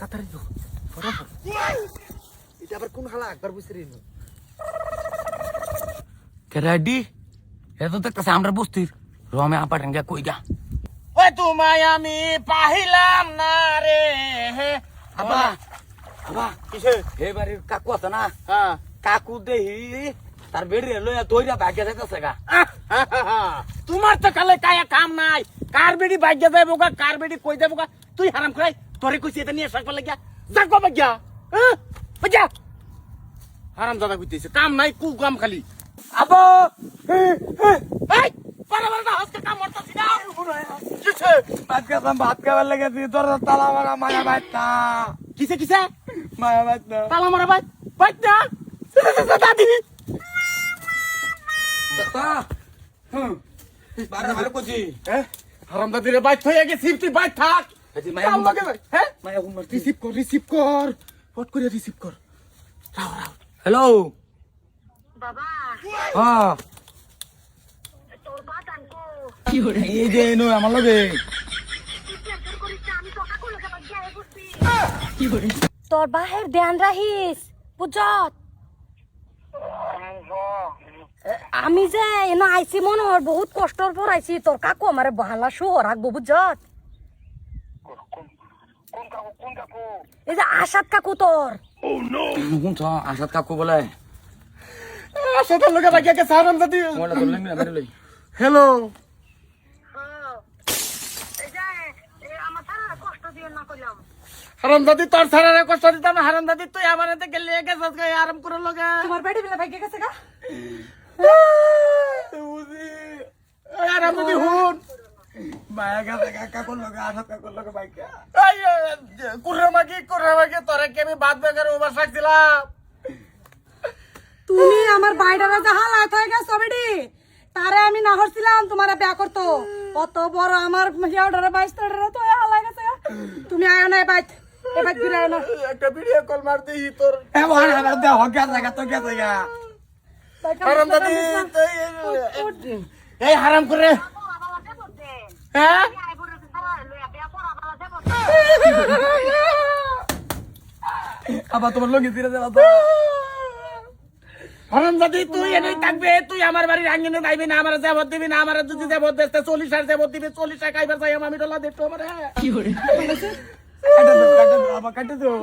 তাড়াতাড়ি তো ফটাফট এটা আবার কোন হালা একবার বুঝতে রিনু রেডি এত দেখতেছে আমরা বস্তির রমে আপাটেন গা কই গা ওই তোমায় আমি পাহিলাম না রে আবা আবা কিসে এই বাড়ির কাকু আছে না হ্যাঁ কাকু দেহি তার বেড়ে লইয়া দইরা ভাগ্য যাইতেছে গা তোমার তো কালে কায়া কাম নাই কার বেডি ভাগ্য যাইবো গা কার বেডি কই যাইবো গা তুই হারাম খাই তোরে কইছি এটা নিয়ে সাকবা লাগিয়া যাকবা ভাগ্য হ্যাঁ ভাগ্য হারাম দাদা কইতেছে কাম নাই কু কাম খালি আবা এই পারাবার না হস্তে কাম করতাছি না কিসে ভাত খাবার লাগে তোর তালা মারা মায়া বাইতা কিসে কিসে মায়া বাইতা তালা মারা ভাই ভাই না দাদি বারে বারে কইছি হারাম দাদি রে বাইত হয়ে গেছি তুই বাইত থাক এই মায়া কাম লাগে হ্যাঁ মায়া হুমর রিসিভ কর ফট করে রিসিভ কর রাও রাও হ্যালো বাবা হ্যাঁ তোর বাদান কো এই যে নো আমার লগে তুই টেনশন করিস না আমি কথা কইলে যাবা গিয়ে বুঝবি তোর বাহের ধ্যান রাখিস বুঝত আমি যে এনে আইছি মনে হয় বহুত কষ্টর পর আইছি তোর কাকু আমারে বাহালা শোহর রাখবো বুঝত এই যে আশাদ কাকু তোর কোন তো আসাদ কাকু বলে আসাদার লগে ভাগ্য গেছে হারাম দাদি মোলা বললেন না মেরে লই হ্যালো হারাম দাদি তোর ছাড়া কষ্ট দিতাম না হারাম দাদি তুই আমার হাতে গেলে গেছস গায় আরাম করে লগা তোমার বেড়ি বিলা ভাগ্য গেছে গা আরাম দাদি হুন মায়া গেছে কাকুর লগে আসাদ কাকুর লগে বাইকা কুরমাকি তোরে কে আমি বাদ বেকার ওভার সাকছিলাম তুমি আমার বাইডারে জাহাল আয় হয়ে গেছো বেডি তারে আমি না হরছিলাম তোমারে বিয়া করতো কত বড় আমার হিয়াডারে বাইস্তারে তো হালাই গেছে গা। তুমি আয় না বাইত এ বাইত ঘুরে আয় না একটা ভিডিও কল মার দিই তোর এ বড় আমার দে হগা জায়গা তো গেছে গা হারাম দাদি এই হারাম করে হ্যাঁ আবার তোমার লগে ফিরে যাবা তো হারাম দাদি তুই এনেই থাকবে তুই আমার বাড়ির আঙ্গিনে যাইবি না আমার যাবত দিবি না আমার যদি যাবত দেতে 40 আর যাবত দিবি 40 টাকা খাইবার চাই আমি ডলা দেখতো আমার কি করে কাটা দাও আবার কাটা দাও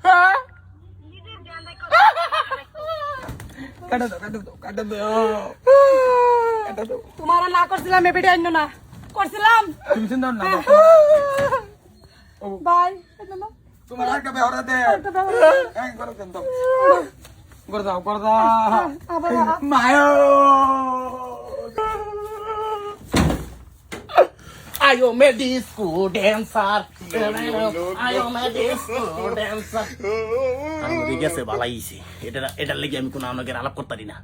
হ্যাঁ কাটা দাও কাটা দাও কাটা দাও কাটা দাও তোমার না করছিলাম এ বেডি আইনো না করছিলাম তুমি চিন্তা না বাই তোমার আর কবে ওরা দে এই করে দেন তো করে দাও আবার মায়ো আয়ো মে ডিস্কো ড্যান্সার আয়ো মে ডিস্কো ড্যান্সার আমি গেছে ভালাইছি এটা লেগে আমি কোনো আমাকে আলাপ করতে পারি না